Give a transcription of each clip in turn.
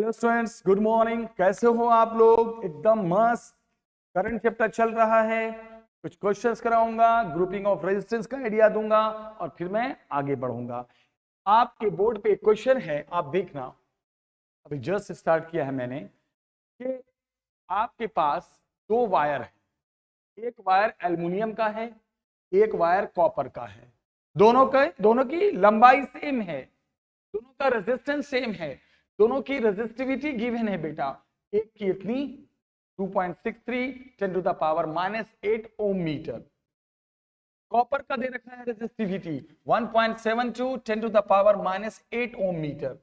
Hello students, good morning. कैसे हो आप लोग? एकदम मस्त। करंट चैप्टर चल रहा है, कुछ क्वेश्चंस कराऊंगा, ग्रुपिंग ऑफ रेजिस्टेंस का आइडिया दूंगा और फिर मैं आगे बढ़ूंगा। आपके बोर्ड पे एक क्वेश्चन है, आप देखना। अभी जस्ट स्टार्ट किया है मैंने कि आपके पास दो वायर है, एक वायर एल्युमिनियम का है, एक वायर कॉपर का है। दोनों की लंबाई सेम है, दोनों का रेजिस्टेंस सेम है, दोनों की रेजिस्टिविटी गिवन है बेटा। एक की इतनी 2.63 10 to the power -8 ohm metre. Copper का दे रखा है resistivity 1.72 10 to the power -8 ohm metre.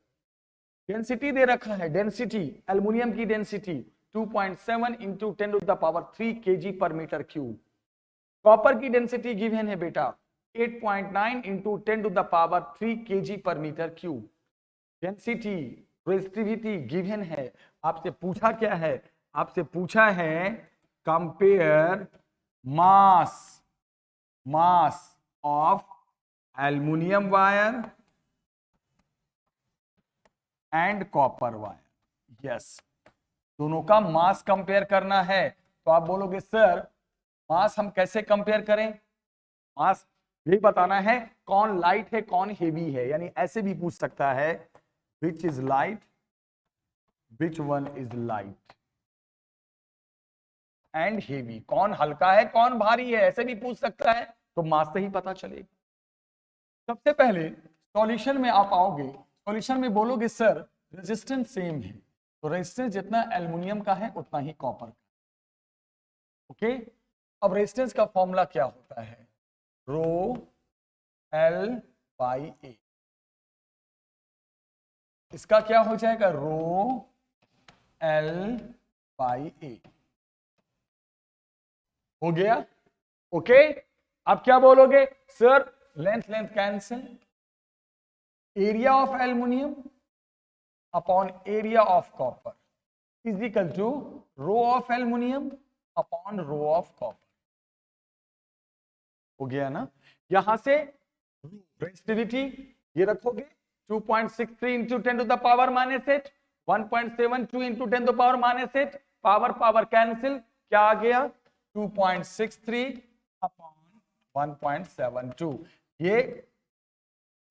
Density दे रखा है, डेंसिटी एल्युमिनियम की density 2.7 into 10 to the power 3 KG per metre cube. Copper की डेंसिटी गिवन है बेटा 8.9 into 10 to the power 3 KG per metre cube. Density resistivity given है। आपसे पूछा क्या है? आपसे पूछा है compare mass of aluminium wire and copper wire. Yes, दोनों का मास कंपेयर करना है। तो आप बोलोगे सर मास हम कैसे कंपेयर करें? मास यही बताना है कौन लाइट है कौन हेवी है, यानी ऐसे भी पूछ सकता है which is light, which one is light and heavy, कौन हल्का है कौन भारी है, ऐसे भी पूछ सकता है। तो मास से ही पता चलेगा। सबसे पहले सॉल्यूशन में आप आओगे, सॉल्यूशन में बोलोगे सर रेजिस्टेंस सेम है, तो रेजिस्टेंस जितना एल्युमिनियम का है उतना ही कॉपर का। ओके, अब रेजिस्टेंस का फॉर्मूला क्या होता है? Rho L by A. इसका क्या हो जाएगा? Rho L by A. हो गया? ओके, अब क्या बोलोगे? Sir length length cancel, area of aluminium upon area of copper is equal to rho of aluminium upon rho of copper. हो गया ना? यहां से रेजिस्टिविटी ये रखोगे 2.63 into 10 to the power -8, 1.72 into 10 to the power -8, power power cancel, क्या आ गया? 2.63 अपॉन 1.72। ये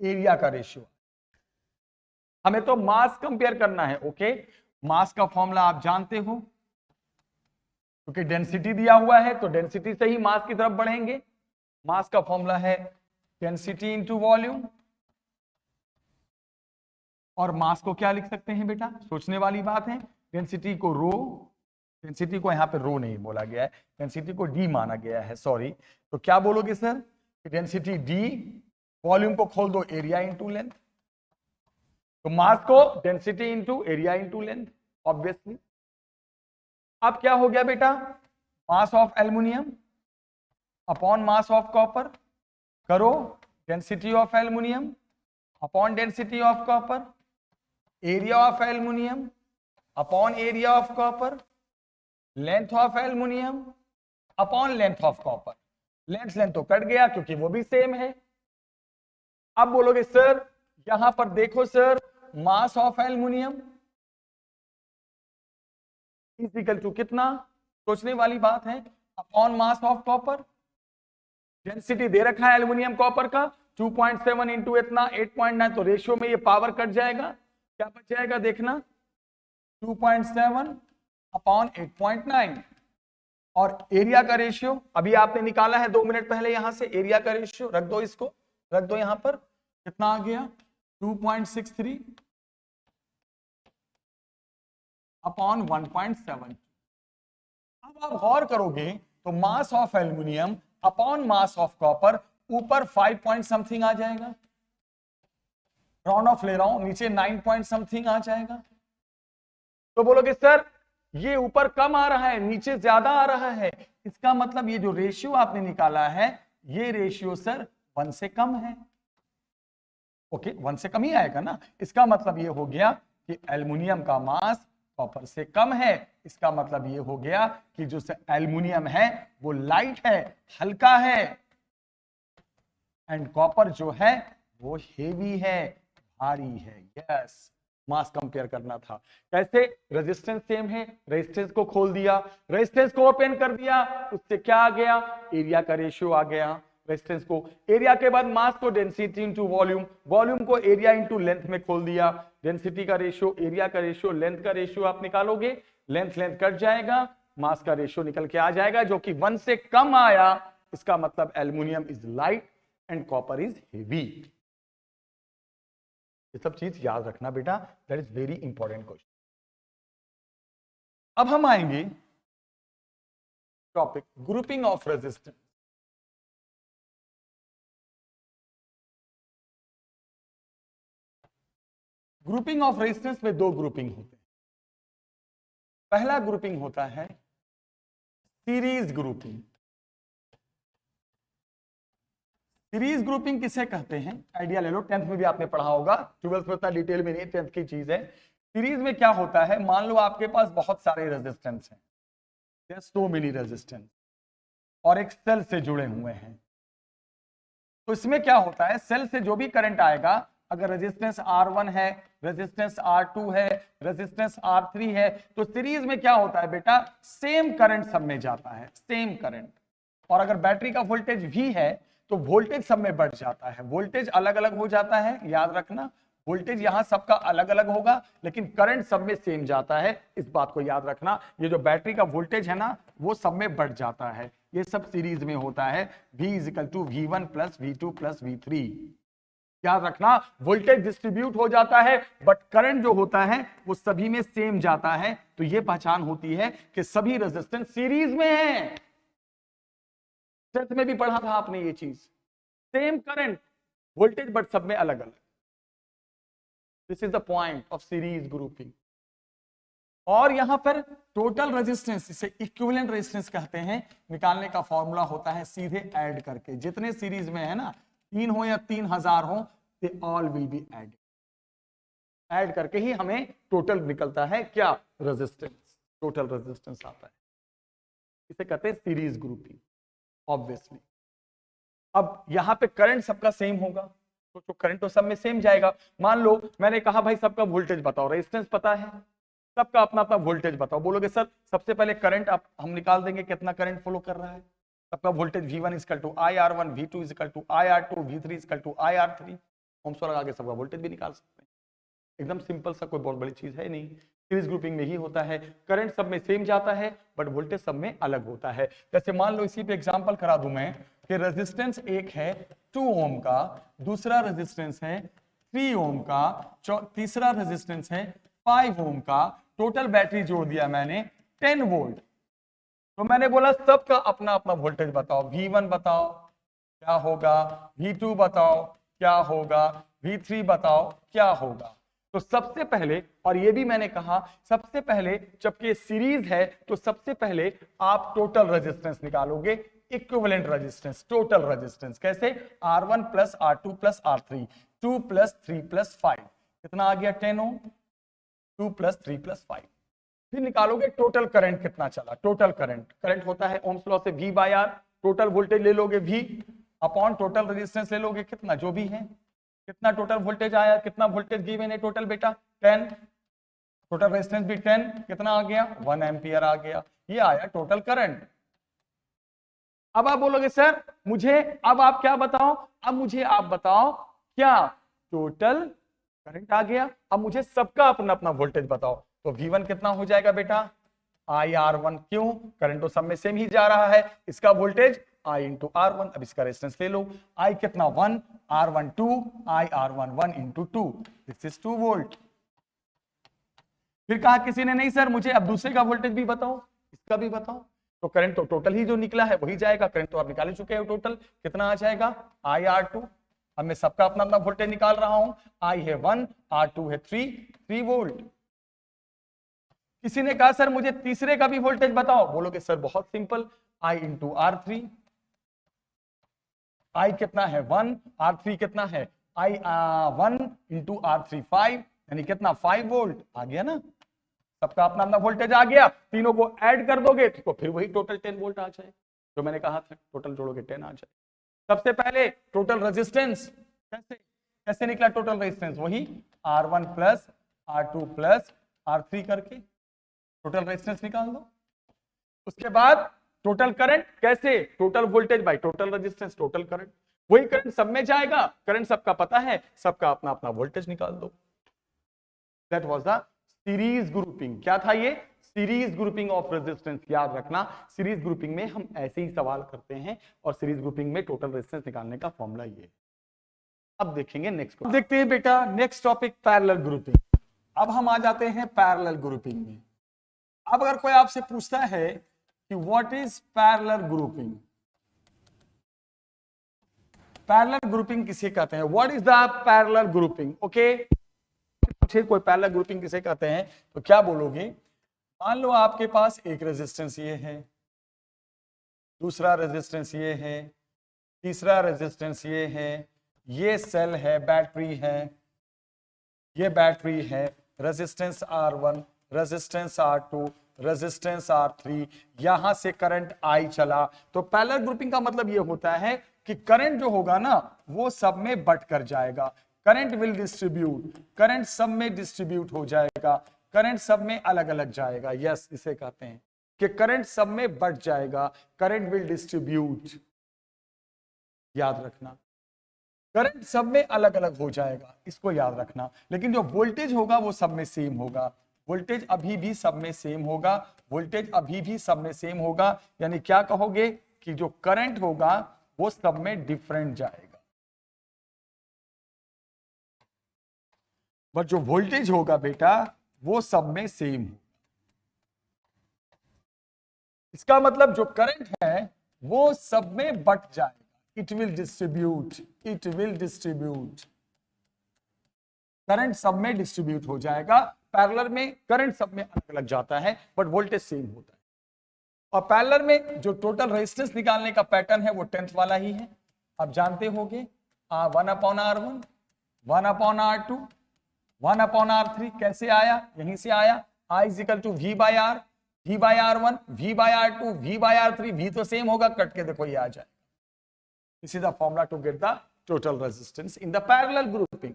एरिया का रेशियो। हमें तो मास कंपेयर करना है। ओके, मास का फॉर्मूला आप जानते हो, क्योंकि डेंसिटी दिया हुआ है तो डेंसिटी से ही मास की तरफ बढ़ेंगे। मास का फॉर्मूला है डेंसिटी इंटू वॉल्यूम। और मास को क्या लिख सकते हैं बेटा? सोचने वाली बात है। डेंसिटी को रो, डेंसिटी को यहां पे रो नहीं बोला गया है, डेंसिटी को डी माना गया है, सॉरी। तो क्या बोलोगे सर? डेंसिटी डी, वॉल्यूम को खोल दो एरिया इंटू लेंथ। तो मास को density into area into length, obviously. अब क्या हो गया बेटा? Mass of aluminium upon mass of copper करो, density of aluminium upon density of copper, area of aluminium upon area of copper, length of aluminium upon length of copper. Length length तो cut गया क्योंकि वो भी same है। अब बोलोगे sir यहां पर देखो sir, mass of aluminium is equal to कितना? सोचने वाली बात है। Upon mass of copper, density दे रखा है एल्युमिनियम कॉपर का 2.7 इंटू इतना 8.9, तो रेशियो में ये पावर कट जाएगा, क्या बच जाएगा देखना? 2.7 अपॉन 8.9। और एरिया का रेशियो अभी आपने निकाला है 2 मिनट पहले, यहां से एरिया का रेशियो रख दो, इसको रख दो यहां पर। कितना आ गया? 2.63 अपॉन 1.7। अब आप गौर करोगे तो मास of aluminium upon mass of copper ऊपर 5 पॉइंट समथिंग आ जाएगा, राउंड ऑफ ले रहा हूं, नीचे 9 पॉइंट समथिंग आ जाएगा। तो बोलोगे सर ये ऊपर कम आ रहा है नीचे ज्यादा आ रहा है, इसका मतलब ये जो रेशियो आपने निकाला है ये रेशियो सर 1 से कम है। ओके, 1 से कम ही आएगा ना। इसका मतलब ये हो गया कि एल्युमिनियम का मास कॉपर से कम है। इसका मतलब ये हो गया कि जो एल्युमिनियम है वो लाइट है, हल्का है, एंड कॉपर जो है वो हेवी है, भारी है। यस, मास कंपेयर करना था। कैसे? रेजिस्टेंस सेम है, रेजिस्टेंस को खोल दिया, रेजिस्टेंस को ओपन कर दिया, उससे क्या आ गया? एरिया का रेशियो आ गया। रेजिस्टेंस को, एरिया के बाद मास को डेंसिटी इंटू वॉल्यूम, वॉल्यूम को एरिया इंटू लेंथ में खोल दिया। डेंसिटी का रेशियो, एरिया का रेशियो, लेंथ का रेशियो आप निकालोगे, लेंथ लेंथ कट जाएगा, मास का रेशियो निकल के आ जाएगा जो कि 1 से कम आया। इसका मतलब aluminium is light and copper is heavy. ये सब चीज याद रखना बेटा, that is very important question. अब हम आएंगे topic grouping of resistance. Grouping of resistance में दो ग्रुपिंग होते हैं। पहला ग्रुपिंग होता है सीरीज ग्रुपिंग। सीरीज ग्रुपिंग किसे कहते हैं? आइडिया ले लो, 10th में भी आपने पढ़ा होगा, 12th में उतना डिटेल में नहीं, 10th की चीज है। सीरीज में क्या होता है, मान लो आपके पास बहुत सारे रेजिस्टेंस हैं, सो मेनी रेजिस्टेंस, और एक सेल से जुड़े हुए हैं। तो इसमें क्या होता है, सेल से जो भी करंट आएगा, अगर रेजिस्टेंस R1 है, रेजिस्टेंस R2 है, रेजिस्टेंस R3 है, तो सीरीज में क्या होता है बेटा, सेम करंट सब में जाता है, सेम करंट। और अगर बैटरी का वोल्टेज V है तो वोल्टेज सब में बढ़ जाता है, वोल्टेज अलग अलग हो जाता है, याद रखना, वोल्टेज यहां सबका अलग अलग होगा लेकिन करंट सब में सेम जाता है, इस बात को याद रखना। ये जो बैटरी का वोल्टेज है ना, वो सब में बढ़ जाता है, ये सब सीरीज में होता है। V = V1 + V2 + V3। याद रखना, वोल्टेज डिस्ट्रीब्यूट हो जाता है बट करंट जो होता है वो सभी में सेम जाता है। तो ये पहचान होती है कि सभी रेजिस्टेंस सीरीज में है। 10th में भी पढ़ा था आपने ये चीज, सेम करंट, वोल्टेज बट सब में अलग अलग। This is the point of series grouping. और यहां पर टोटल रेजिस्टेंस, इसे इक्विवेलेंट रेजिस्टेंस कहते हैं, निकालने का फॉर्मूला होता है सीधे ऐड करके। जितने सीरीज में है ना, 3 हो या 3000 हो, they all will be add. Add करके ही हमें टोटल निकलता है क्या? रेजिस्टेंस, टोटल रेजिस्टेंस आता है। इसे कहते हैं सीरीज ग्रुपिंग ऑब्वियसली। अब यहां पे करंट सबका सेम होगा, तो करंट तो सब में सेम जाएगा। मान लो मैंने कहा भाई सबका वोल्टेज बताओ, रेजिस्टेंस पता है, सबका अपना अपना वोल्टेज बताओ। बोलोगे सर सबसे पहले करंट हम निकाल देंगे, कितना करंट फॉलो कर रहा है। सबका voltage V1 = IR1, V2 = IR2, V3 = IR3। Ohms लगा के सबका वोल्टेज भी निकाल सकते हैं, एकदम सिंपल सा, कोई बहुत बड़ी चीज है नहीं। सीरीज ग्रुपिंग में ही होता है, करंट सब में सेम जाता है बट वोल्टेज सब में अलग होता है। जैसे मान लो इसी पे एग्जांपल करा दूं मैं कि रेजिस्टेंस एक है 2 ओम का, दूसरा रेजिस्टेंस है 3 ओम का, तीसरा रेजिस्टेंस है 5 ओम का, टोटल बैटरी जोड़ दिया मैंने 10 वोल्ट। तो मैंने बोला सबका अपना अपना वोल्टेज बताओ, V1 बताओ क्या होगा, V2 बताओ क्या होगा, V3 बताओ क्या होगा। तो सबसे पहले, और ये भी मैंने कहा, सबसे पहले जबकि सीरीज है तो सबसे पहले आप टोटल रेजिस्टेंस निकालोगे, इक्विवेलेंट रेजिस्टेंस, टोटल रेजिस्टेंस। कैसे? R1 + R2 + R3, 2 + 3 + 5, कितना आ गया? 10 ओम। 2 + 3 + 5। फिर निकालोगे टोटल करंट कितना चला। टोटल करंट, करंट होता है ओम्स लॉ से V/R, टोटल वोल्टेज ले लोगे V अपॉन टोटल रेजिस्टेंस ले लोगे, कितना जो भी है, कितना टोटल वोल्टेज आया, कितना वोल्टेज गिवन है टोटल बेटा 10, टोटल रेजिस्टेंस भी 10, कितना आ गया? 1 एम्पियर आ गया। ये आया टोटल करंट। अब आप बोलोगे सर मुझे, अब आप क्या बताओ, अब मुझे आप बताओ क्या टोटल करंट आ गया, अब मुझे सबका अपना अपना वोल्टेज बताओ। तो V1 कितना हो जाएगा बेटा? IR1। क्यों? करंट तो सब में सेम ही जा रहा है, इसका वोल्टेज I × R1। अब इसका रेजिस्टेंस ले लो, I कितना 1, R1 2, IR1 1 × 2, this is 2 volt. फिर कहा किसी ने नहीं सर मुझे अब दूसरे का वोल्टेज भी बताओ, इसका भी बताओ। तो करंट तो टोटल ही जो निकला है वही जाएगा, करंट तो आप निकाल ही चुके हो, टोटल कितना आ जाएगा? IR2। अब मैं सबका अपना अपना वोल्टेज निकाल रहा हूं, I है 1, R2 है 3 वोल्ट। किसी ने कहा सर मुझे तीसरे का भी वोल्टेज बताओ, बोलोगे सर बहुत सिंपल, I × R3। I कितना है 1, R3 कितना है? I 1 × R3 5, यानी कितना 5 वोल्ट आ गया ना। सबका अपना अपना वोल्टेज आ गया, तीनों को ऐड कर दोगे तो फिर वही टोटल 10 वोल्ट आ जाए, जो मैंने कहा था टोटल जोड़ोगे 10 आ जाए। सबसे पहले टोटल रेजिस्टेंस कैसे निकला? टोटल रेजिस्टेंस वही R1 + R2 प्लस R3 करके टोटल रेजिस्टेंस निकाल दो। उसके बाद टोटल करंट कैसे, total voltage by total resistance, total current, वही करंट सब में जाएगा, करंट सबका पता है, सबका अपना अपना वोल्टेज निकाल दो। That was the series grouping. क्या था ये, सीरीज ग्रुपिंग ऑफ रेजिस्टेंस। याद रखना सीरीज ग्रुपिंग में हम ऐसे ही सवाल करते हैं और सीरीज ग्रुपिंग में टोटल रेजिस्टेंस निकालने का फॉर्मूला ये। अब देखेंगे नेक्स्ट, देखते हैं बेटा नेक्स्ट टॉपिक पैरेलल ग्रुपिंग। अब हम आ जाते हैं पैरेलल ग्रुपिंग में। अब अगर कोई आपसे पूछता है कि what is parallel grouping, parallel grouping किसे कहते हैं, what is the parallel grouping, okay, पूछे कोई पैरेलल ग्रुपिंग किसे कहते हैं तो क्या बोलोगे। मान लो आपके पास एक रेजिस्टेंस ये है, दूसरा रेजिस्टेंस ये है, तीसरा रेजिस्टेंस ये है, ये सेल है, बैटरी है, ये बैटरी है, resistance R1, resistance R2, resistance R3, यहां से करंट I चला। तो पैरेलल ग्रुपिंग का मतलब ये होता है कि करंट जो होगा ना वो सब में बट कर जाएगा, करंट विल डिस्ट्रीब्यूट, करंट सब में डिस्ट्रीब्यूट हो जाएगा, करंट सब में अलग अलग जाएगा। यस, इसे कहते हैं कि करंट सब में बट जाएगा, करंट विल डिस्ट्रीब्यूट। याद रखना करंट सब में अलग अलग हो जाएगा, इसको याद रखना। लेकिन जो वोल्टेज होगा वो सब में सेम होगा, वोल्टेज अभी भी सब में सेम होगा, वोल्टेज अभी भी सब में सेम होगा। यानी क्या कहोगे कि जो करंट होगा वो सब में डिफरेंट जाएगा, बट जो वोल्टेज होगा बेटा वो सब में सेम होगा। इसका मतलब जो करंट है वो सब में बट जाएगा, it will distribute, it will distribute, current सब में डिस्ट्रीब्यूट हो जाएगा। पैरेलल में करंट सब में अलग अलग जाता है बट वोल्टेज सेम होता है। और पैरेलल में जो टोटल रेजिस्टेंस निकालने का पैटर्न है वो 10th वाला ही है, आप जानते होंगे। 1/R1, 1/R2, 1/R3 कैसे आया, यहीं से आया, I = V/R, V/R1, V/R2, V/R3, V तो सेम होगा, कट के देखो ये आ जाए। This is the formula to get the total resistance in the parallel grouping.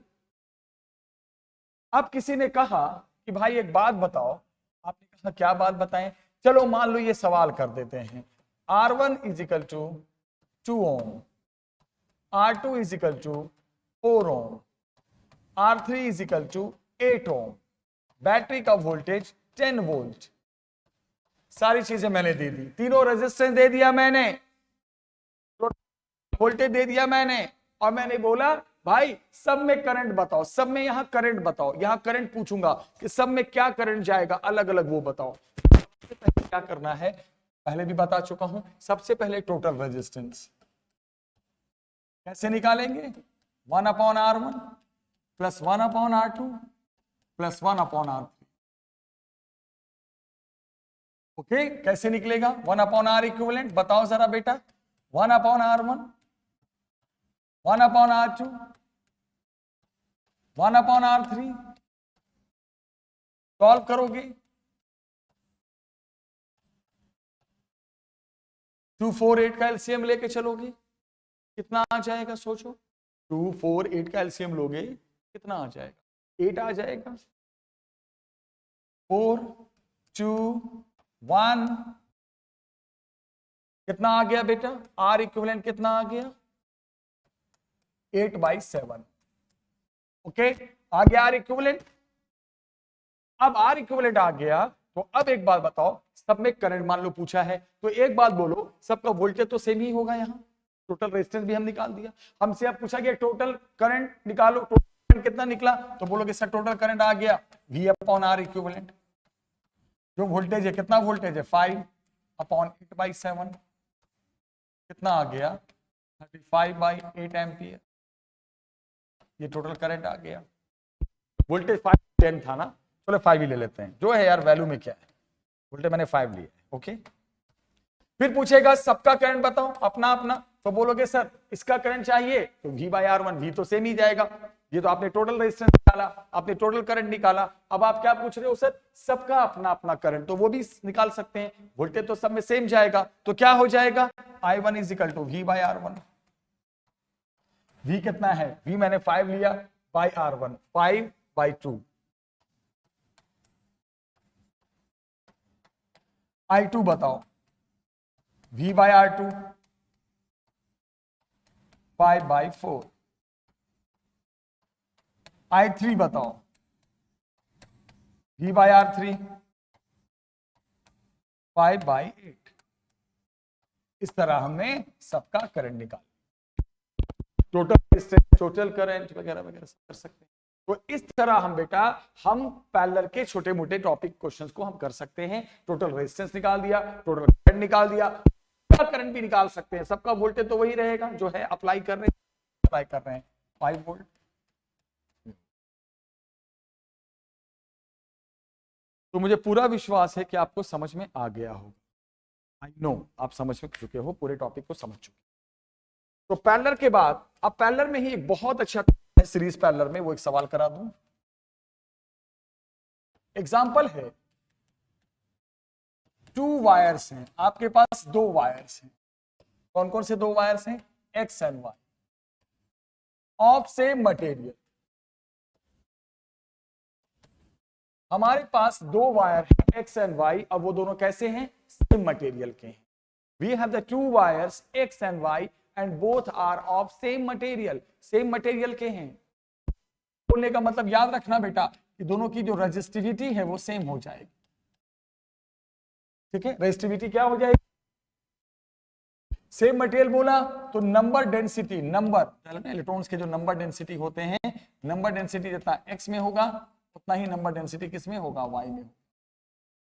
अब किसी ने कहा कि भाई एक बात बताओ, आपने कहा क्या बात बताएं, चलो मान लो ये सवाल कर देते हैं। R1 = 2 ohm, R2 = 4 ohm, R3 = 8 ohm, battery का वोल्टेज 10 वोल्ट। सारी चीजें मैंने दे दी, तीनों रेजिस्टेंस दे दिया मैंने, वोल्टेज दे दिया मैंने, और मैंने बोला भाई सब में करंट बताओ, सब में यहां करंट बताओ, यहां करंट पूछूंगा कि सब में क्या करंट जाएगा अलग अलग वो बताओ। सबसे पहले क्या करना है, पहले भी बता चुका हूं, सबसे पहले टोटल रेजिस्टेंस कैसे निकालेंगे, 1/R1 plus 1/R2 plus 1/R3। Okay, कैसे निकलेगा 1/R इक्विवेलेंट, बताओ जरा बेटा। 1/R1, 1/R2, 1/R3, सॉल्व करोगे 2, 4, 8 का एलसीएम लेके चलोगे, कितना आ जाएगा सोचो। 2, 4, 8 का एलसीएम लोगे कितना आ जाएगा, 8 आ जाएगा। 4, 2, 1, कितना आ गया बेटा, आर इक्विवेलेंट कितना आ गया, 8/7। ओके, आ गया आर इक्विवेलेंट। अब आर इक्विवेलेंट आ गया तो अब एक बात बताओ, सब में करंट मान लो पूछा है तो एक बात बोलो, सबका वोल्टेज तो सेम ही होगा, यहाँ टोटल रेजिस्टेंस भी हम निकाल दिया। हमसे अब पूछा गया टोटल करंट निकालो, टोटल करंट कितना निकला, तो बोलोगे सर टोटल करंट आ गया V/R इक्विवेलेंट। जो वोल्टेज है, कितना वोल्टेज है, 5/8/7, कितना आ गया 35/8 एम्पियर। ये टोटल करंट आ गया, वोल्टेज 510 था ना, चलो 5 ही ले लेते हैं, जो है यार वैल्यू में क्या है, वोल्टेज मैंने 5 लिया। ओके, फिर पूछेगा सबका करंट बताओ अपना अपना, तो बोलोगे सर इसका करंट चाहिए तो V/R1, V तो सेम ही जाएगा, ये तो आपने टोटल रेजिस्टेंस निकाला, आपने टोटल करंट निकाला। अब आप क्या पूछ रहे हो सर, सबका अपना अपना करंट, तो वो भी निकाल सकते हैं, वोल्टेज तो सब में सेम जाएगा, तो क्या हो जाएगा I1 = V/R1। V कितना है, V मैंने 5 लिया, by R1 5/2, I2 बताओ, V/R2 5/4, I3 बताओ, V/R3 5/8। इस तरह हमने सबका करंट निकाला, टोटल रेजिस्टेंस, टोटल करंट वगैरह वगैरह कर सकते हैं। तो इस तरह हम बेटा हम पैरेलल के छोटे मोटे टॉपिक क्वेश्चंस को हम कर सकते हैं। टोटल रेजिस्टेंस निकाल दिया, टोटल करंट निकाल दिया, करंट भी निकाल सकते हैं। सबका वोल्टेज तो वही रहेगा जो है अप्लाई कर रहे हैं 5 वोल्ट। तो मुझे पूरा विश्वास है कि आपको समझ में आ गया होगा। आई नो आप समझ में चुके हो, पूरे टॉपिक को समझ चुके। तो पैरेलल के बाद अब पैरेलल में ही एक बहुत अच्छा सीरीज पैरेलल में वो एक सवाल करा दूं। एग्जांपल है 2 वायर्स हैं, आपके पास 2 वायर्स हैं। कौन कौन से 2 वायर्स हैं? X and Y of same material. हमारे पास 2 वायर हैं एक्स एंड वाई। अब वो दोनों कैसे हैं? सेम मटेरियल के हैं। We have the 2 wires X and Y and both are of same material. Same material के हैं। बोलने का मतलब याद रखना बेटा कि दोनों की जो रेजिस्टिविटी है वो सेम हो जाएगी। ठीक है, रेजिस्टिविटी क्या हो जाएगी? सेम मटेरियल बोला तो नंबर डेंसिटी, नंबर इलेक्ट्रॉन्स के जो नंबर डेंसिटी होते हैं, नंबर डेंसिटी जितना एक्स में होगा उतना ही नंबर डेंसिटी किस में होगा? वाई में।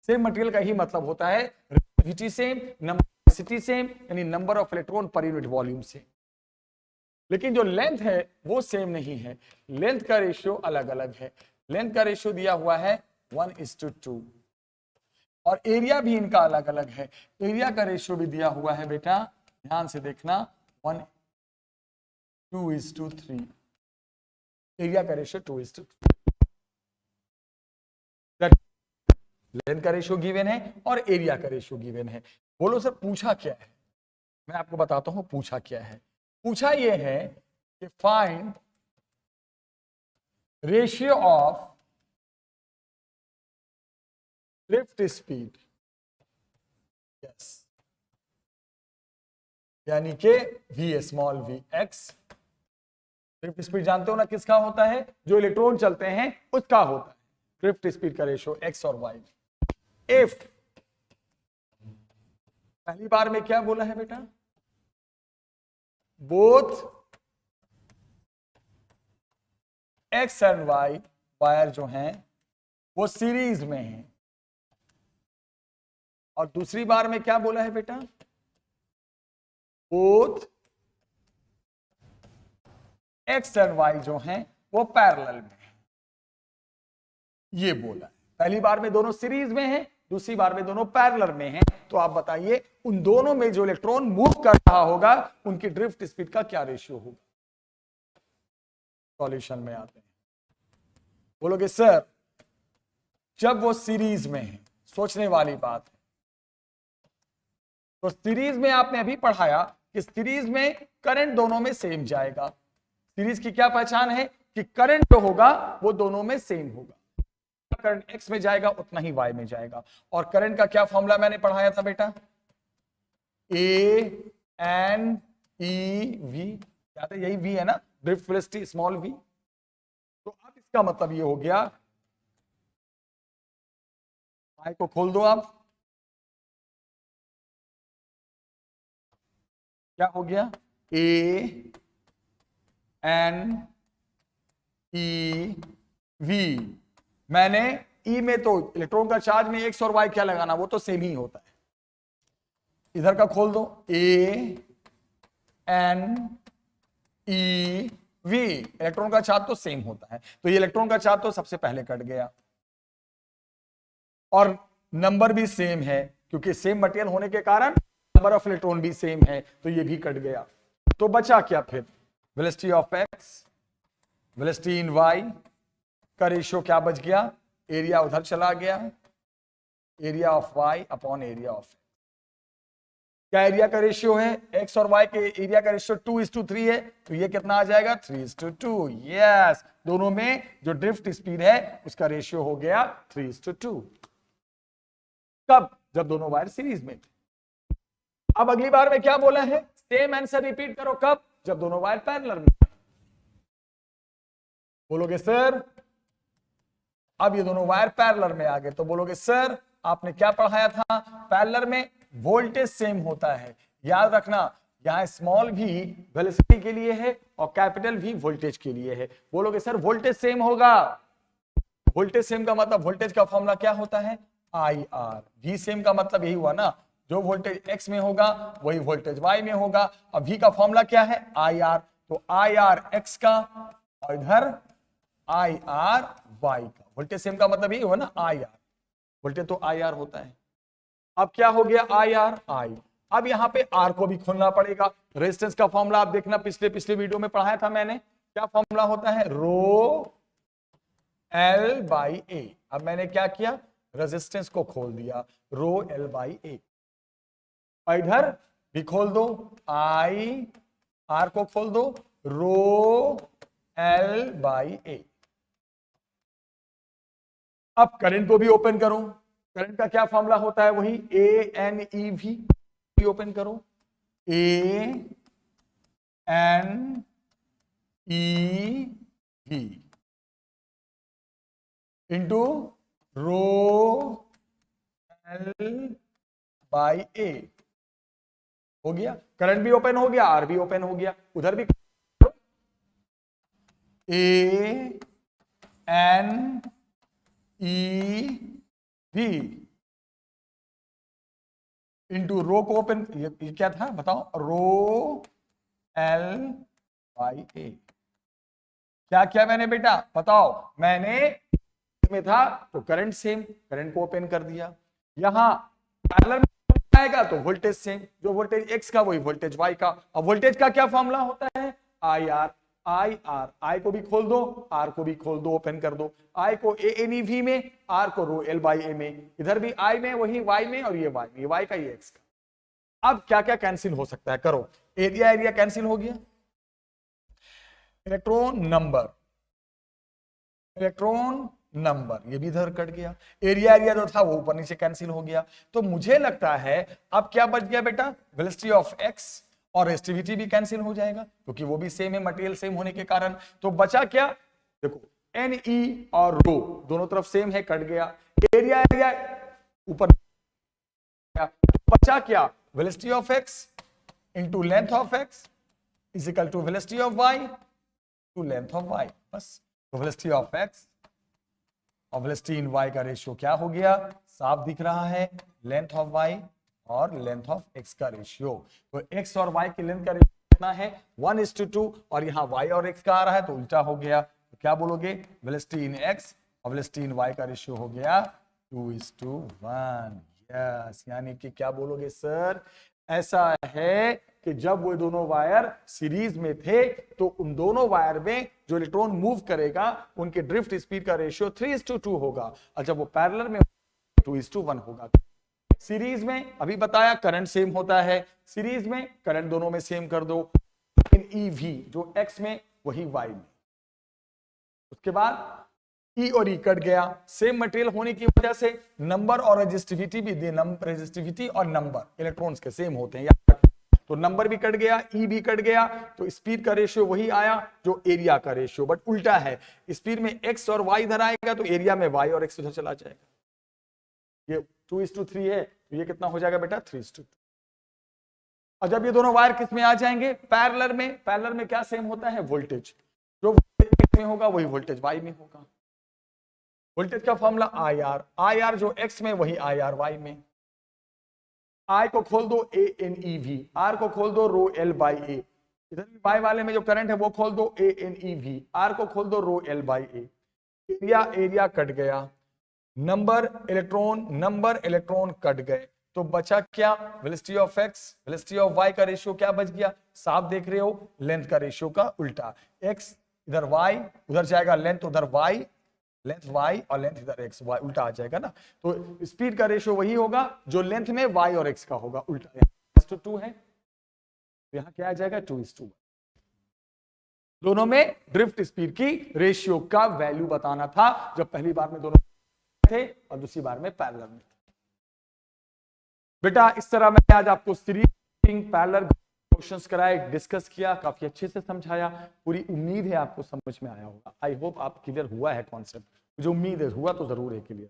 सेम मटेरियल का ही मतलब होता है resistivity same, number density same, यानी number of electron per unit volume same. लेकिन जो लेंथ है वो सेम नहीं है, लेंथ का रेशियो अलग अलग है। लेंथ का रेशियो दिया हुआ है 1:2 और एरिया भी इनका अलग अलग है। एरिया का रेशियो भी दिया हुआ है बेटा, ध्यान से देखना 1:2:3। एरिया का रेशियो 2:3। लेंथ का रेशियो गिवन है और एरिया का रेशियो गिवन है। बोलो सर पूछा क्या है? मैं आपको बताता हूं पूछा क्या है। पूछा यह है कि find ratio of drift speed, yes, यानी कि v small v x। Drift speed जानते हो ना किसका होता है? जो इलेक्ट्रॉन चलते हैं उसका होता है ड्रिफ्ट स्पीड का रेशियो x और y। इफ पहली बार में क्या बोला है बेटा? Both x and y wire जो हैं वो सीरीज में हैं। और दूसरी बार में क्या बोला है बेटा? बोथ x एंड y जो हैं वो पैरेलल में हैं, ये बोला है। पहली बार में दोनों सीरीज में हैं, दूसरी बार में दोनों पैरेलल में हैं। तो आप बताइए उन दोनों में जो इलेक्ट्रॉन मूव कर रहा होगा उनकी ड्रिफ्ट स्पीड का क्या रेशियो होगा? सॉल्यूशन में आते हैं। बोलोगे सर जब वो सीरीज में है, सोचने वाली बात है। तो सीरीज में आपने अभी पढ़ाया कि सीरीज में करंट दोनों में सेम जाएगा। सीरीज की क्या पहचान है? कि करंट जो होगा वो दोनों में सेम होगा। करंट एक्स में जाएगा उतना ही वाई में जाएगा। और करंट का क्या फॉर्मूला मैंने पढ़ाया था बेटा? ए एन ई वी, याद है? यही वी है ना, ड्रिफ्ट वेलोसिटी स्मॉल वी। तो अब इसका मतलब ये हो गया, आई को खोल दो आप, क्या हो गया? ए एन ई वी। मैंने ई में तो इलेक्ट्रॉन का चार्ज में एक्स और वाई क्या लगाना, वो तो सेम ही होता है। इधर का खोल दो, A N E we, electron का चार्ज तो सेम होता है। तो ये इलेक्ट्रॉन का चार्ज तो सबसे पहले कट गया और नंबर भी सेम है, क्योंकि सेम मटेरियल होने के कारण नंबर ऑफ इलेक्ट्रॉन भी सेम है, तो ये भी कट गया। तो बचा क्या फिर? Velocity of x, velocity in Y का रेशियो क्या बच गया? एरिया उधर चला गया, area of Y upon area of X. क्या एरिया का रेशियो है? एक्स और वाई के एरिया का रेशियो 2:3 है, तो ये कितना आ जाएगा? 3:2। यस, दोनों में जो ड्रिफ्ट स्पीड है उसका रेशियो हो गया 3:2। कब? जब दोनों वायर सीरीज में थे। अब अगली बार में क्या बोला है, सेम आंसर रिपीट करो, कब, जब दोनों वायर पैरेलल में। बोलोगे सर अब ये दोनों वायर पैरेलल में आ गए, तो बोलोगे सर आपने क्या पढ़ाया था, पैरेलल में वोल्टेज सेम होता है। याद रखना यहां स्मॉल भी वेलोसिटी के लिए है और कैपिटल भी वोल्टेज के लिए है। बोलोगे सर वोल्टेज सेम होगा, वोल्टेज सेम का मतलब वोल्टेज का फॉर्मूला क्या होता है, आई आर। वी सेम का मतलब यही हुआ ना, जो वोल्टेज एक्स में होगा वही वोल्टेज वाई में होगा। अब वी का फॉर्मूला क्या है, आई आर, तो आई आर एक्स का और इधर आई आर वाई का। वोल्टेज सेम का मतलब यही हुआ ना, आई आर, वोल्टेज तो आई आर होता है। अब क्या हो गया, आई आर आई। अब यहां पे आर को भी खोलना पड़ेगा। रेजिस्टेंस का फॉर्मूला आप देखना, पिछले वीडियो में पढ़ाया था मैंने, क्या फॉर्मूला होता है, रो एल बाई ए। अब मैंने क्या किया, रेजिस्टेंस को खोल दिया, रो एल बाई ए। इधर भी खोल दो, आई आर को खोल दो, रो एल बाई ए। अब करंट को भी ओपन करो, करंट का क्या फॉर्मूला होता है, वही A N E V. Open करो, A N E V into rho L by A. हो गया, करंट भी ओपन हो गया, आर भी ओपन हो गया। उधर भी A N E V into rho को ओपन, ये क्या था बताओ, रो एल बाई ए। क्या किया मैंने बेटा बताओ, मैंने में था तो करंट सेम, करंट को ओपन कर दिया। यहां पैरेलल में आएगा तो वोल्टेज सेम, जो वोल्टेज एक्स का वही वोल्टेज वाई का। अब वोल्टेज का क्या फॉर्मूला होता है, आई आर। आई आर, आई को भी खोल दो, आर को भी खोल दो, ओपन कर दो। आई को ए एन ई वी में, आर को रो एल बाई ए में। इधर भी आई में वही वाई में, और ये वाई में, ये वाई का ये एक्स का। अब क्या क्या कैंसिल हो सकता है, करो। एरिया एरिया कैंसिल हो गया, इलेक्ट्रॉन नंबर, इलेक्ट्रॉन नंबर ये भी इधर कट गया। एरिया एरिया जो था वो ऊपर नीचे कैंसिल हो गया। तो मुझे लगता है अब क्या बच गया बेटा, वेलोसिटी ऑफ एक्स और रेजिस्टिविटी भी कैंसिल हो जाएगा, क्योंकि वो भी सेम है, मटेरियल सेम होने के कारण। तो बचा क्या, देखो एन ई और रो दोनों तरफ सेम है, कट गया। एरिया एरिया ऊपर, बचा क्या, velocity of x into length of x is equal to velocity of y to length of y. बस, तो वेलोसिटी ऑफ एक्स और वेलोसिटी इन वाई का रेशियो क्या हो गया, साफ दिख रहा है, लेंथ ऑफ वाई और लेंथ ऑफ एक्स का रेशियो। तो एक्स और वाई की लेंथ का रेशियो कितना है, 1:2, और यहाँ वाई और एक्स का आ रहा है तो उल्टा हो गया। तो क्या बोलोगे, वेलोसिटी इन एक्स और वेलोसिटी इन वाई का रेशियो हो गया 2:1। यस, यानी कि क्या बोलोगे सर, ऐसा है कि जब वो दोनों वायर सीरीज में थे तो उन दोनों वायर में जो इलेक्ट्रॉन मूव करेगा उनके ड्रिफ्ट स्पीड का रेशियो 3:2 होगा, और जब वो पैरेलल में 2:1 होगा। सीरीज में अभी बताया करंट सेम होता है, सीरीज में करंट दोनों में सेम कर दो, इन ईवी जो एक्स में वही वाई में। उसके बाद ई और ई कट गया, सेम मटेरियल होने की वजह से नंबर और रेजिस्टिविटी भी रेजिस्टिविटी और नंबर इलेक्ट्रॉन्स के सेम होते हैं, याद रखना। तो नंबर भी कट गया, ई भी कट गया, तो स्पीड का रेशियो वही आया जो एरिया का रेशियो, बट उल्टा है। स्पीड में एक्स और वाई इधर आएगा तो एरिया में वाई और एक्स उधर चला जाएगा। ये 2:3 है तो ये कितना हो जाएगा बेटा, 3:2। और जब ये दोनों वायर किस में आ जाएंगे, पैरेलल में। पैरेलल में क्या सेम होता है, वोल्टेज, जो वोल्टेज एक्स में होगा वही वोल्टेज वाई में होगा। वोल्टेज का formula I R, I R जो एक्स में वही आई आर वाई में। आई को खोल दो A N E V, R को खोल दो रो एल बाई ए। इधर भी वाई वाले में जो करंट है वो खोल दो A N E V, R को खोल दो rho L by A. Area area cut गया, नंबर इलेक्ट्रॉन कट गए, तो बचा क्या, velocity of x velocity of y का रेशियो क्या बच गया, साफ देख रहे हो, लेंथ का रेशियो का उल्टा। एक्स इधर वाई, उधर जाएगा लेंथ, उधर वाई, लेंथ वाई और लेंथ इधर एक्स, वाई उल्टा आ जाएगा ना। तो स्पीड का रेशियो वही होगा जो लेंथ में वाई और एक्स का होगा, उल्टा। 2 है तो यहां क्या आ जाएगा, 2:1। दोनों में ड्रिफ्ट स्पीड की रेशियो का वैल्यू बताना था, जब पहली बार में दोनों थे और दूसरी बार में पैरेलल में। बेटा इस तरह मैंने आज आपको सीरीज पैरेलल क्वेश्चंस कराए, डिस्कस किया, काफी अच्छे से समझाया। पूरी उम्मीद है आपको समझ में आया होगा। आई होप आप क्लियर हुआ है कॉन्सेप्ट, मुझे उम्मीद है हुआ तो जरूर है क्लियर।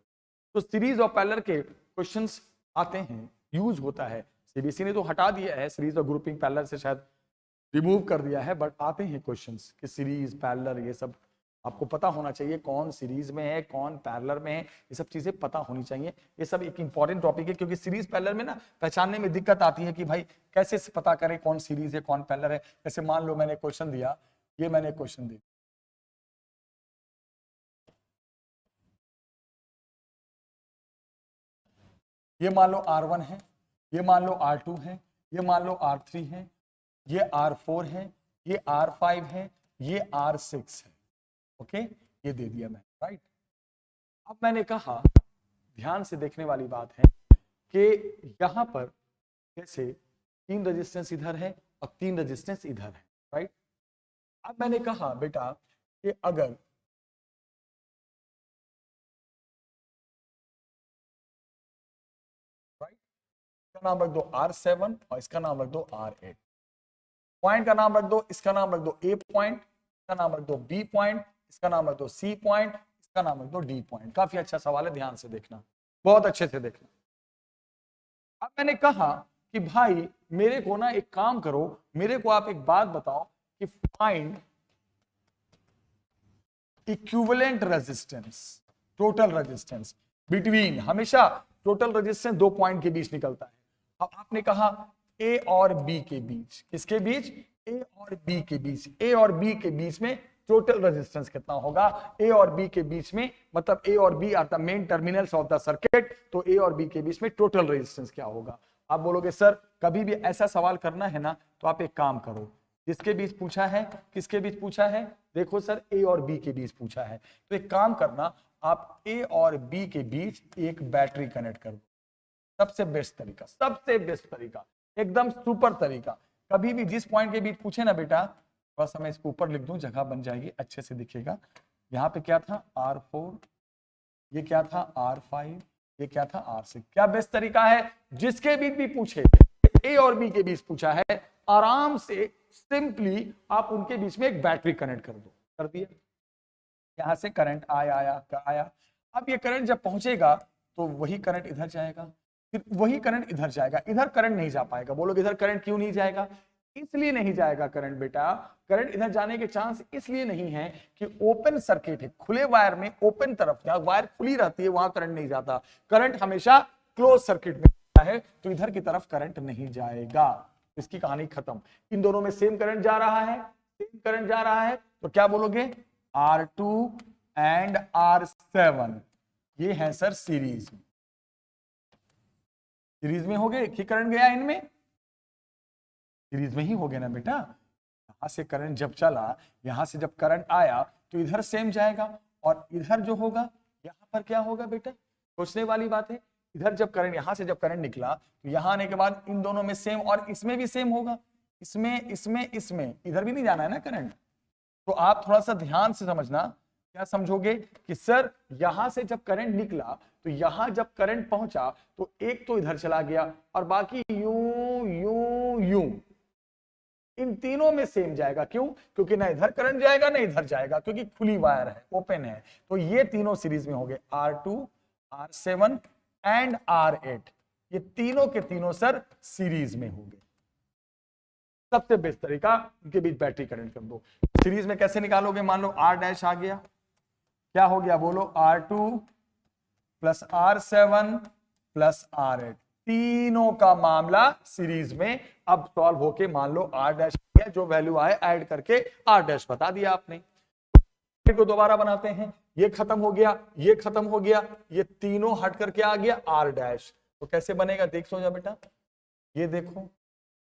तो सीरीज और पैरेलल के क्वेश्चंस आते हैं, यूज होता है। सीबीएसई ने तो हटा दिया है सीरीज और ग्रुपिंग, पैरेलल से शायद रिमूव कर दिया है, बट आते हैं क्वेश्चंस कि सीरीज पैरेलल, ये सब आपको पता होना चाहिए, कौन सीरीज में है कौन पैरेलल में है, ये सब चीजें पता होनी चाहिए। ये सब एक इंपॉर्टेंट टॉपिक है, क्योंकि सीरीज पैरेलल में ना पहचानने में दिक्कत आती है कि भाई कैसे पता करें कौन सीरीज है कौन पैरेलल है। जैसे मान लो मैंने क्वेश्चन दिया, ये मैंने क्वेश्चन दिया, ये मान लो R1 है, ये मान लो R2 है, ये मान लो R3 है, ये R4 है, ये R5 है, ये R6 है। ओके, ये दे दिया मैंने, राइट। अब मैंने कहा ध्यान से देखने वाली बात है कि यहां पर जैसे 3 रेजिस्टेंस इधर है और 3 रेजिस्टेंस इधर है, राइट। अब मैंने कहा बेटा कि अगर राइट, इसका नाम रख दो R7 और इसका नाम रख दो R8, पॉइंट का नाम रख दो, इसका नाम रख दो A पॉइंट, इसका नाम रख दो B पॉइंट, इसका नाम रख दो C पॉइंट, इसका नाम रख दो D पॉइंट। काफी अच्छा सवाल है, ध्यान से देखना, बहुत अच्छे से देखना। अब मैंने कहा कि भाई मेरे को ना एक काम करो, मेरे को आप एक बात बताओ कि find equivalent resistance, total resistance between, हमेशा टोटल रेजिस्टेंस 2 पॉइंट के बीच निकलता है। अब आपने कहा ए और बी के बीच, किसके बीच, ए और बी के बीच, ए और बी के बीच में टोटल रेजिस्टेंस कितना होगा। ए और बी के बीच में मतलब ए और B are the main terminals of the circuit, तो ए और बी के बीच में टोटल रेजिस्टेंस क्या होगा। आप बोलोगे सर कभी भी ऐसा सवाल करना है ना तो आप एक काम करो, जिसके बीच पूछा है, किसके बीच पूछा है, देखो सर ए और बी के बीच पूछा है, तो एक काम करना, आप ए और बी के बीच एक बैटरी कनेक्ट कर दो। सबसे बेस्ट तरीका, सबसे बेस्ट तरीका, एकदम सुपर तरीका। कभी भी जिस पॉइंट के बीच पूछे ना बेटा, थोड़ा सा मैं इसको ऊपर लिख दूं, जगह बन जाएगी, अच्छे से दिखेगा। यहाँ पे क्या था R4, ये क्या था R5, ये क्या था R6। क्या बेस्ट तरीका है, जिसके बीच भी पूछे, ए और बी के बीच पूछा है, आराम से सिंपली आप उनके बीच में एक बैटरी कनेक्ट कर दो। कर दिया, यहां से करंट आया। अब ये करंट जब पहुंचेगा तो वही करंट इधर जाएगा, फिर वही करंट इधर जाएगा, इधर करंट नहीं जा पाएगा। बोलोगे इधर करंट क्यों नहीं जाएगा, इसलिए नहीं जाएगा करंट बेटा, करंट इधर जाने के चांस इसलिए नहीं है कि ओपन सर्किट है, खुले वायर में, ओपन तरफ जहां वायर खुली रहती है वहां करंट नहीं जाता। करंट हमेशा क्लोज सर्किट में है, तो इधर की तरफ करंट नहीं जाएगा। इसकी कहानी खत्म। इन दोनों में सेम करंट जा रहा है, सेम करंट जा रहा है, तो क्या बोलोगे, R2 एंड R7 ये है सर सीरीज में। सीरीज में हो गए कि करंट गया इनमें, सीरीज में ही हो गया ना बेटा। यहां से करंट जब चला, यहां से जब करंट आया तो इधर सेम जाएगा, और इधर जो होगा यहां पर क्या होगा बेटा, सोचने वाली बात है। इधर जब करंट, यहां से जब करंट निकला तो यहां आने के बाद इन दोनों में सेम, और इसमें भी सेम होगा, इसमें इधर भी नहीं जाना है ना करंट। तो आप थोड़ा सा ध्यान से समझना, क्या समझोगे कि सर यहां से जब करंट निकला तो यहां जब करंट पहुंचा तो एक तो इधर चला गया और बाकी यूं यूं यूं, इन तीनों में सेम जाएगा। क्यों, क्योंकि ना इधर करंट जाएगा ना इधर जाएगा, क्योंकि खुली वायर है, ओपन है। तो ये तीनों सीरीज में हो गए, R2 R7 एंड R8, ये तीनों के तीनों सर सीरीज में हो गए। सबसे बेस्ट तरीका, उनके बीच बैटरी कनेक्ट कर दो। सीरीज में कैसे निकालोगे, मान लो R डैश आ गया, क्या हो गया बोलो, R2 plus R7 plus R8, तीनों का मामला सीरीज में। अब सॉल्व होके मान लो R डैश जो वैल्यू आए ऐड करके R डैश बता दिया आपने। को दोबारा बनाते हैं, ये खत्म हो गया, ये खत्म हो गया, ये तीनों हट करके आ गया R डैश। तो कैसे बनेगा, देख सोचा बेटा, ये देखो,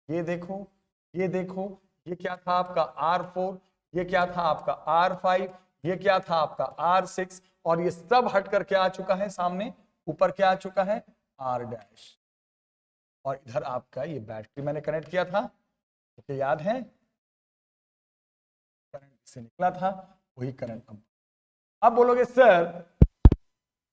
ये देखो, ये देखो, ये क्या था आपका R4, ये क्या था आपका R5, ये क्या था आपका R6, और ये सब हट करके आ चुका है सामने, ऊपर क्या आ चुका है R डैश। और इधर आपका ये बैटरी मैंने कनेक्ट किया था, तो याद है करंट से निकला था वही करंट। अब बोलोगे सर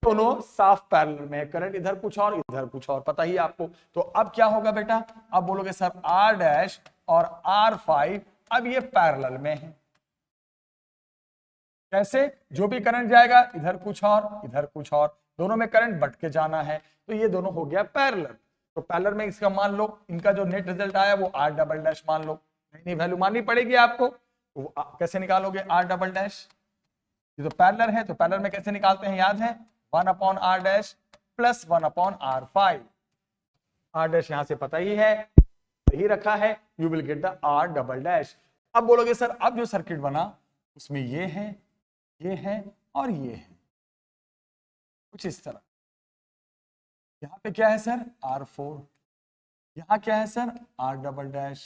दोनों साफ पैरेलल में है, करंट इधर कुछ और इधर कुछ और, पता ही आपको। तो अब क्या होगा बेटा, अब बोलोगे सर आर डैश और R5 अब ये पैरेलल में है। कैसे, जो भी करंट जाएगा इधर कुछ और इधर कुछ और, दोनों में करंट बट के जाना है, तो ये दोनों हो गया पैरेलल। तो पैरेलल में इसका मान लो, इनका जो नेट रिजल्ट आया वो R डबल डैश मान लो, नहीं वैल्यू माननी पड़ेगी आपको। तो कैसे निकालोगे R डबल डैश, ये तो पैरेलल है, तो पैरेलल में कैसे निकालते हैं, याद है 1/R dash plus 1/R5। R dash यहां से पता ही है, यही रखा है, you will get the R double dash. अब बोलोगे सर अब जो सर्किट बना उसमें ये है और ये है, कुछ इस तरह। यहां पे क्या है सर R4, यहां क्या है सर R डबल डैश,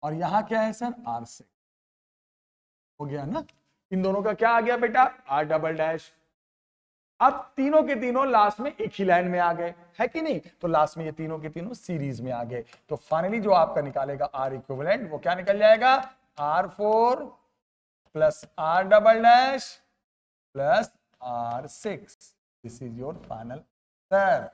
और यहां क्या है सर R6। हो गया ना, इन दोनों का क्या आ गया बेटा R डबल डैश। अब तीनों के तीनों लास्ट में एक ही लाइन में आ गए, है कि नहीं, तो लास्ट में ये तीनों के तीनों सीरीज में आ गए। तो फाइनली जो आपका निकालेगा R इक्विवेलेंट वो क्या निकल जाएगा, R4 plus R double dash plus R6। This is your final answer.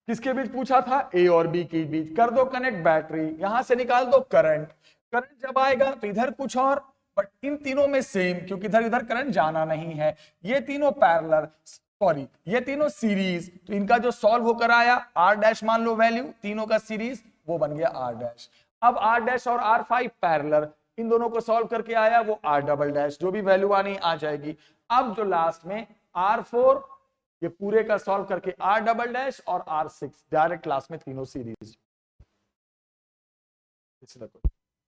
किसके बीच पूछा था, ए और बी के बीच। कर दो कनेक्ट बैटरी, यहां से निकाल दो करंट। करंट जब आएगा तो इधर कुछ और, बट इन तीनों में सेम, क्योंकि इधर इधर करंट जाना नहीं है। ये तीनों पैरेलल, सॉरी ये तीनों सीरीज, तो इनका जो सॉल्व होकर आया R डैश मान लो वैल्यू, तीनों का सीरीज वो बन गया R डैश। अब R डैश और R5 पैरेलल, इन दोनों को सॉल्व करके आया वो R डबल डैश, जो भी वैल्यू आनी आ जाएगी। अब जो लास्ट में R4, ये पूरे का सॉल्व करके R डबल डैश और R6 डायरेक्ट क्लास में तीनों सीरीज।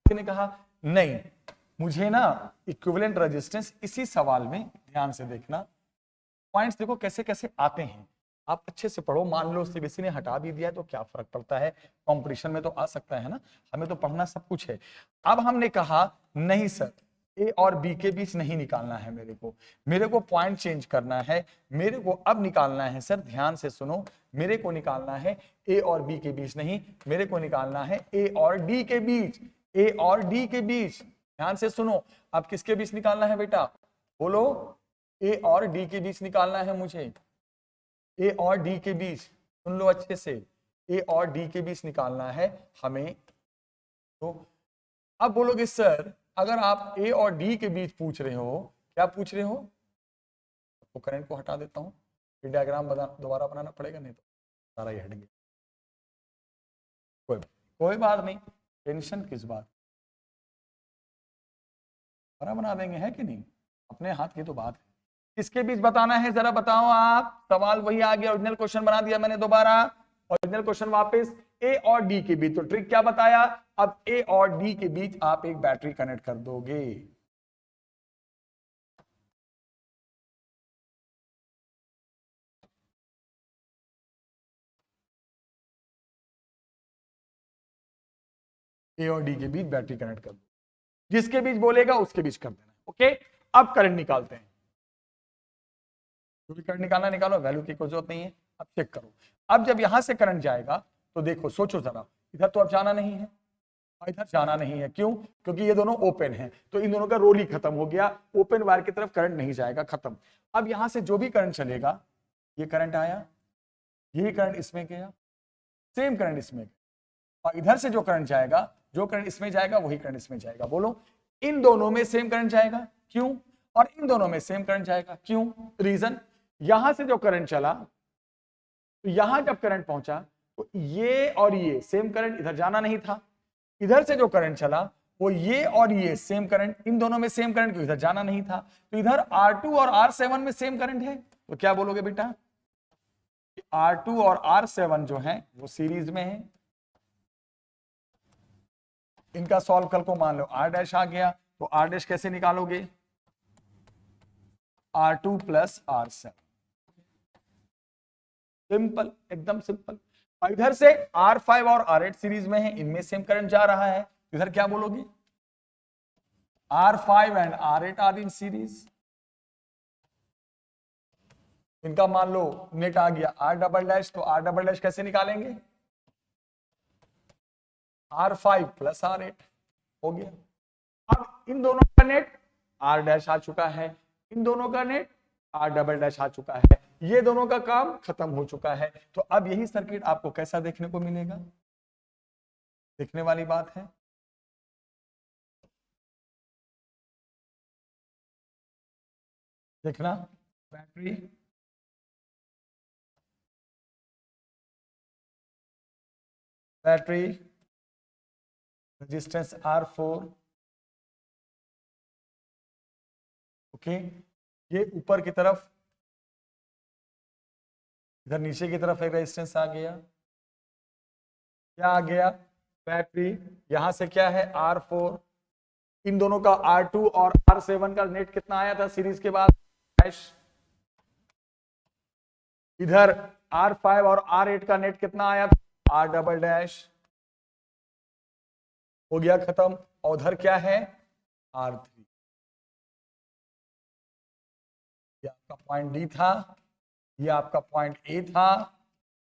ने कहा नहीं, मुझे ना इक्विवेलेंट रेजिस्टेंस, इसी सवाल में ध्यान से देखना, पॉइंट्स देखो कैसे कैसे आते हैं, आप अच्छे से पढ़ो। मान लो सीबीएसई ने हटा भी दिया तो क्या फर्क पड़ता है, कंपटीशन में तो आ सकता है ना, हमें तो पढ़ना सब कुछ है। अब हमने कहा नहीं सर ए और बी के बीच नहीं निकालना है, मेरे को पॉइंट चेंज करना है। मेरे को अब निकालना है सर, ध्यान से सुनो, मेरे को निकालना है ए और बी के बीच नहीं, मेरे को निकालना है ए और डी के बीच। ए और डी के बीच, ध्यान से सुनो, अब किसके बीच निकालना है बेटा, बोलो, ए और डी के बीच निकालना है मुझे। ए और डी के बीच, सुन लो अच्छे से, ए और डी के बीच निकालना है हमें। तो अब बोलोगे सर अगर आप ए और डी के बीच पूछ रहे हो, क्या पूछ रहे हो, तो करंट को हटा देता हूं, फिर डायग्राम दोबारा बनाना पड़ेगा, नहीं तो सारा ही हट गया। कोई बात नहीं, टेंशन किस बात, बना देंगे, है कि नहीं, अपने हाथ की तो बात है। किसके बीच बताना है जरा बताओ आप, सवाल वही आ गया, ओरिजिनल क्वेश्चन बना दिया मैंने दोबारा, ओरिजिनल क्वेश्चन वापस, ए और डी के बीच। तो ट्रिक क्या बताया, अब ए और डी के बीच आप एक बैटरी कनेक्ट कर दोगे। ए और डी के बीच बैटरी कनेक्ट कर दो, जिसके बीच बोलेगा उसके बीच कर देना। ओके, अब करंट निकालते हैं, जो भी करंट निकालना निकालो, वैल्यू की कोई जरूरत नहीं है। अब चेक करो, अब जब यहां से करंट जाएगा तो देखो, सोचो जरा, इधर तो अब जाना नहीं है, इधर जाना नहीं है, क्यों, क्योंकि ये दोनों ओपन हैं, तो इन दोनों का रोल ही खत्म हो गया, ओपन वायर की तरफ करंट नहीं जाएगा, खत्म। अब यहां से जो भी करंट चलेगा, ये करंट आया, यही करंट इसमें गया, सेम करंट इसमें, और इधर से जो करंट जाएगा, जो करंट इसमें जाएगा वही करंट इसमें जाएगा। बोलो, इन दोनों में सेम करंट जाएगा, क्यों, और इन दोनों में सेम करंट जाएगा, क्यों, रीजन, यहां से जो करंट चला, तो यहां जब करंट पहुंचा तो ये और ये सेम करंट इधर जाना नहीं था, इधर से जो करंट चला वो ये और ये सेम करंट, इन दोनों में सेम करंट, इधर जाना नहीं था, तो इधर R2 और R7 में सेम करंट है, तो क्या बोलोगे बेटा, R2 और R7 जो है वो सीरीज में है। इनका सॉल्व कर को मान लो R डैश आ गया, तो R डैश कैसे निकालोगे, R2 प्लस R7, सिंपल, एकदम सिंपल। इधर से R5 और R8 सीरीज में है, इनमें सेम करंट जा रहा है, इधर क्या बोलोगे, R5 and R8 are in series, इनका मान लो नेट आ गया R डबल डैश, तो R डबल डैश कैसे निकालेंगे, R5 प्लस R8, हो गया। अब इन दोनों का नेट R डैश आ चुका है, इन दोनों का नेट आर डबल डैश आ चुका है, ये दोनों का काम खत्म हो चुका है। तो अब यही सर्किट आपको कैसा देखने को मिलेगा, देखने वाली बात है। देखना, बैटरी रेजिस्टेंस R4, ओके, ये ऊपर की तरफ, इधर नीचे की तरफ एक रेजिस्टेंस आ गया, क्या आ गया, बैटरी, यहां से क्या है R4, इन दोनों का R2 और R7 का नेट कितना आया था सीरीज के बाद, इधर R5 और R8 का नेट कितना आया था, R डबल डैश, हो गया खत्म। और उधर क्या है, R3, ये आपका पॉइंट डी था, ये आपका पॉइंट ए था,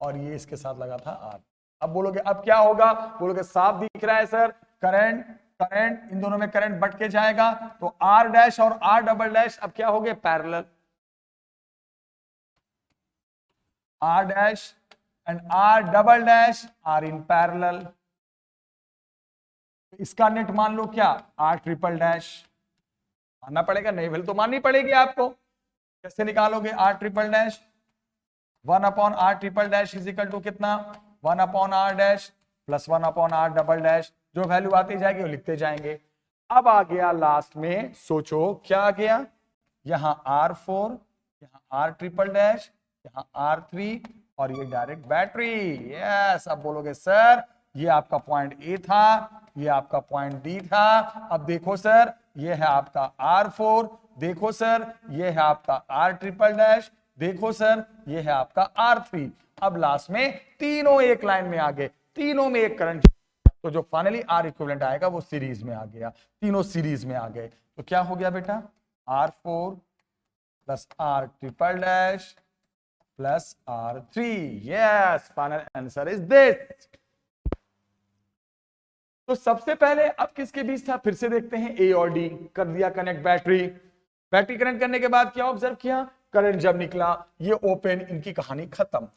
और ये इसके साथ लगा था R। अब बोलोगे अब क्या होगा, बोलोगे साफ दिख रहा है सर, करंट इन दोनों में करंट बट के जाएगा, तो R डैश और R डबल डैश अब क्या हो गए, parallel, R dash and R double dash are in parallel. इसका नेट मान लो क्या, R ट्रिपल डैश, मानना पड़ेगा, नहीं भले तो माननी पड़ेगी आपको। कैसे निकालोगे R triple dash, 1/R triple dash is equal to कितना, 1/R dash plus 1/R double dash, जो वैल्यू आती जाएगी वो लिखते जाएंगे। अब आ गया लास्ट में, सोचो क्या आ गया, यहां R4, यहां R ट्रिपल डैश, यहां R3, और ये डायरेक्ट बैटरी। यस, अब बोलोगे सर ये आपका पॉइंट ए था, ये आपका पॉइंट डी था। अब देखो सर, ये है आपका R4, देखो सर ये है आपका R ट्रिपल डैश, देखो सर ये है आपका R3। अब लास्ट में तीनों एक लाइन में आ गए, तीनों में एक करंट, तो जो फाइनली R इक्विवेलेंट आएगा वो सीरीज में आ गया, तीनों सीरीज में आ गए। तो क्या हो गया बेटा, R4 plus R triple dash plus R3। Yes, final answer is this. तो सबसे पहले अब किसके बीच था, फिर से देखते हैं, ए और डी कर दिया कनेक्ट, बैटरी कनेक्ट करने के बाद क्या ऑब्जर्व किया, करंट जब निकला ये ओपन, इनकी कहानी खत्म।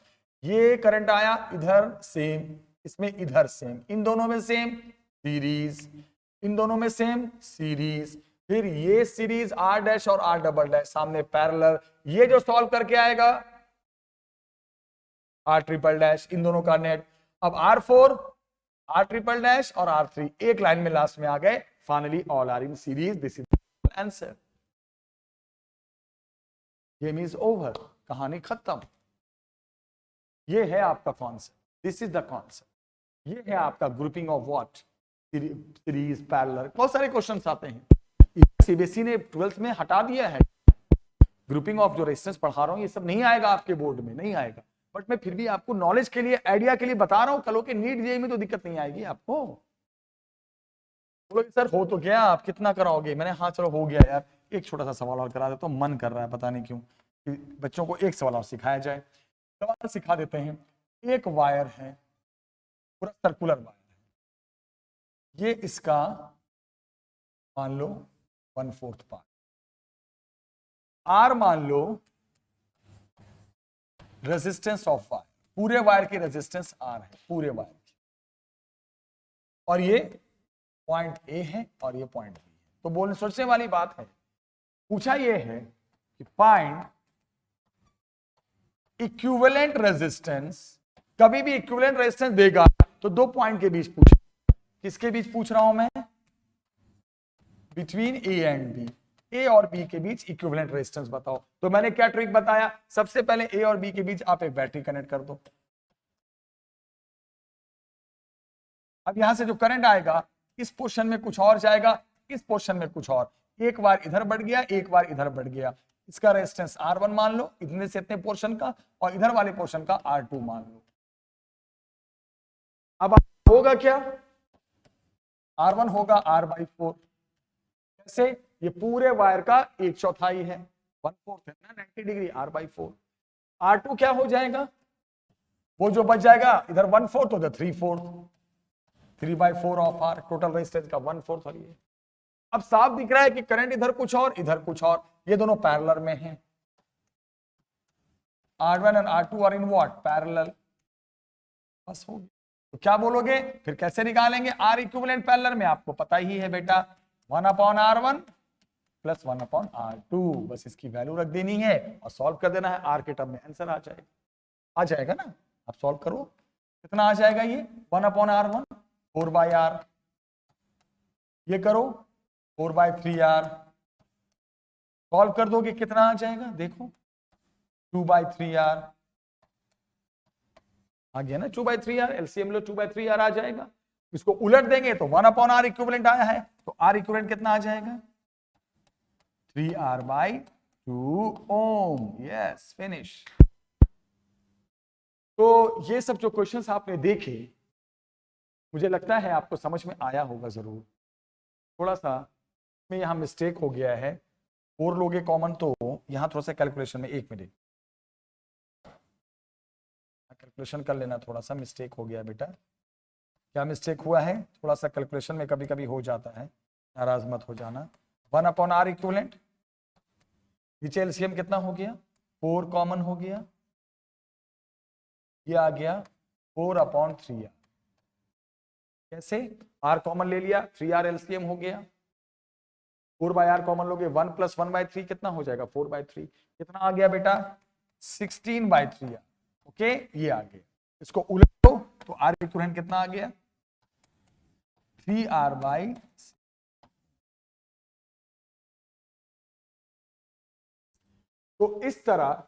ये करंट आया इधर सेम, इसमें इधर सेम, इन दोनों में सेम सीरीज, इन दोनों में सेम सीरीज, फिर ये सीरीज R डैश और R डबल डैश सामने पैरेलल, ये जो सॉल्व करके आएगा R ट्रिपल डैश, इन दोनों का नेट। अब R4 R ट्रिपल डैश और R3 एक लाइन में लास्ट में आ गए, finally all are in series, this is answer. Game is over, कहानी खत्म। ये है आपका concept, this is the concept. ये है आपका grouping of what, series, parallel, बहुत सारे क्वेश्चंस आते हैं। सीबीएसई ने 12th में हटा दिया है ग्रुपिंग ऑफ, जो रेजिस्टेंस पढ़ा रहा हूं ये सब नहीं आएगा आपके बोर्ड में, नहीं आएगा, बट मैं फिर भी आपको नॉलेज के लिए, आइडिया के लिए बता रहा हूं, कल के नीट जेईई में तो दिक्कत नहीं आएगी आपको। बोलोगे सर हो तो गया, आप कितना कराओगे, मैंने हाँ चलो हो गया यार, एक छोटा सा सवाल और करा देता हूं, मन कर रहा है पता नहीं क्यों कि बच्चों को एक सवाल और सिखाया जाए। सवाल सिखा देते हैं, एक वायर है, पूरा सर्कुलर वायर है, ये इसका मान लो 1/4 पार्ट, आर मान लो रेजिस्टेंस ऑफ वायर, पूरे वायर की रेजिस्टेंस आर है, पूरे वायर की, और ये पॉइंट ए है और ये पॉइंट बी है। तो बोलने सोचने वाली बात है, पूछा ये है कि फाइंड इक्विवेलेंट रेजिस्टेंस, कभी भी इक्विवेलेंट रेजिस्टेंस देगा तो दो पॉइंट के बीच पूछे, किसके बीच पूछ रहा हूं मैं, बिटवीन ए एंड बी, ए और बी के बीच इक्विवेलेंट रेजिस्टेंस बताओ। तो मैंने क्या ट्रिक बताया, सबसे पहले ए और बी के बीच आप एक बैटरी कनेक्ट कर दो। अब यहां से जो करंट आएगा इस पोर्शन में कुछ और जाएगा, इस पोर्शन में कुछ और, एक बार इधर बढ़ गया, एक बार इधर बढ़ गया, इसका रेजिस्टेंस R1 मान लो, इतने से इतने पोर्शन का, और इधर वाले पोर्शन का R2 मान लो। अब होगा क्या, R1 होगा R/4, कैसे, ये पूरे वायर का 1/4 है, 1/4 है ना, 90 डिग्री, R/4। R2 क्या हो जाएगा, वो जो बच जाएगा इधर 1/4 तो 3/4, 3/4 ऑफ R, टोटल रेजिस्टेंस का 1/4 और ये अब साफ दिख रहा है कि करंट इधर कुछ और इधर कुछ और, ये दोनों पैरेलल में हैं। R1 और R2 are in what, parallel. बस हो गया। तो क्या बोलोगे फिर, कैसे निकालेंगे आर इक्विवेलेंट पैरेलल में, आपको पता ही है बेटा 1/R1 प्लस 1/R2, बस इसकी वैल्यू रख देनी है और सॉल्व कर देना है, आर के टर्म में आंसर आ जाएगा ना। आप सॉल्व करो, कितना आ जाएगा ये 1/R1 4/R, ये करो 4/3R, सॉल्व कर दोगे कितना आ जाएगा, देखो 2/3R आ गया ना, 2/3R, एलसीएम लो 2/3R आ जाएगा। इसको उलट देंगे तो 1/R इक्विवेलेंट आया है, तो R इक्विवेलेंट कितना आ जाएगा 3R/2 ओम। Yes, finish. तो ये सब जो क्वेश्चंस आपने देखे, मुझे लगता है आपको समझ में आया होगा जरूर। थोड़ा सा में यहां मिस्टेक हो गया है, 4 लोगे कॉमन, तो यहां थोड़ा सा कैलकुलेशन में, 1 मिनट कैलकुलेशन कर लेना, थोड़ा सा मिस्टेक हो गया बेटा। क्या मिस्टेक हुआ है, थोड़ा सा कैलकुलेशन में कभी कभी हो जाता है, नाराज मत हो जाना। 1/R इक्विवेलेंट, नीचे एलसीएम कितना हो गया 4 कॉमन हो गया, ये आ गया 4/3R। कैसे, R कॉमन ले लिया, 3R एलसीएम हो गया, 4/R कॉमन लोगे 1 + 1/3 कितना हो जाएगा 4/3, कितना आ गया बेटा 16/3R। ओके, ये आ गया। इसको उलटो तो R इक्विवेलेंट कितना आ गया 3R/। तो इस तरह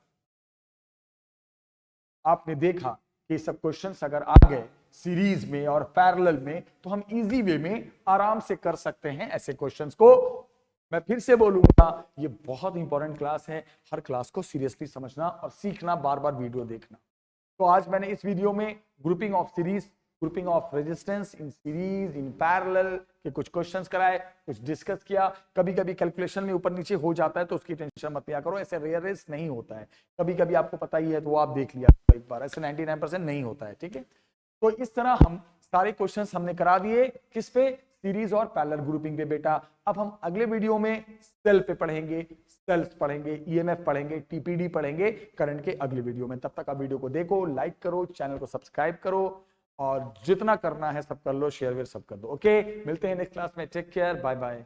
आपने देखा कि सब क्वेश्चंस अगर आ गए सीरीज में और पैरेलल में, तो हम इजी वे में आराम से कर सकते हैं ऐसे क्वेश्चंस को। मैं फिर से बोलूंगा, ये बहुत इंपॉर्टेंट क्लास है, हर क्लास को सीरियसली समझना और सीखना, बार बार वीडियो देखना। तो आज मैंने इस वीडियो में grouping of series, grouping of resistance in series, in parallel के कुछ क्वेश्चंस कराए, कुछ डिस्कस किया। कभी कभी कैलकुलेशन में ऊपर नीचे हो जाता है तो उसकी टेंशन मत लिया करो, ऐसे रेयरेस्ट नहीं होता है, कभी कभी आपको पता ही है तो वो आप देख लिया एक बार, ऐसे 99% नहीं होता है, ठीक है। तो इस तरह हम सारे क्वेश्चंस हमने करा दिए, किस पे, सीरीज और पैरेलल ग्रुपिंग पे बेटा। अब हम अगले वीडियो में सेल पे पढ़ेंगे, सेल्स पढ़ेंगे, ईएमएफ पढ़ेंगे, टीपीडी पढ़ेंगे करंट के अगले वीडियो में। तब तक आप वीडियो को देखो, लाइक करो, चैनल को सब्सक्राइब करो और जितना करना है सब कर लो, शेयर वेयर सब कर दो। ओके, मिलते हैं नेक्स्ट क्लास में, टेक केयर, बाय बाय।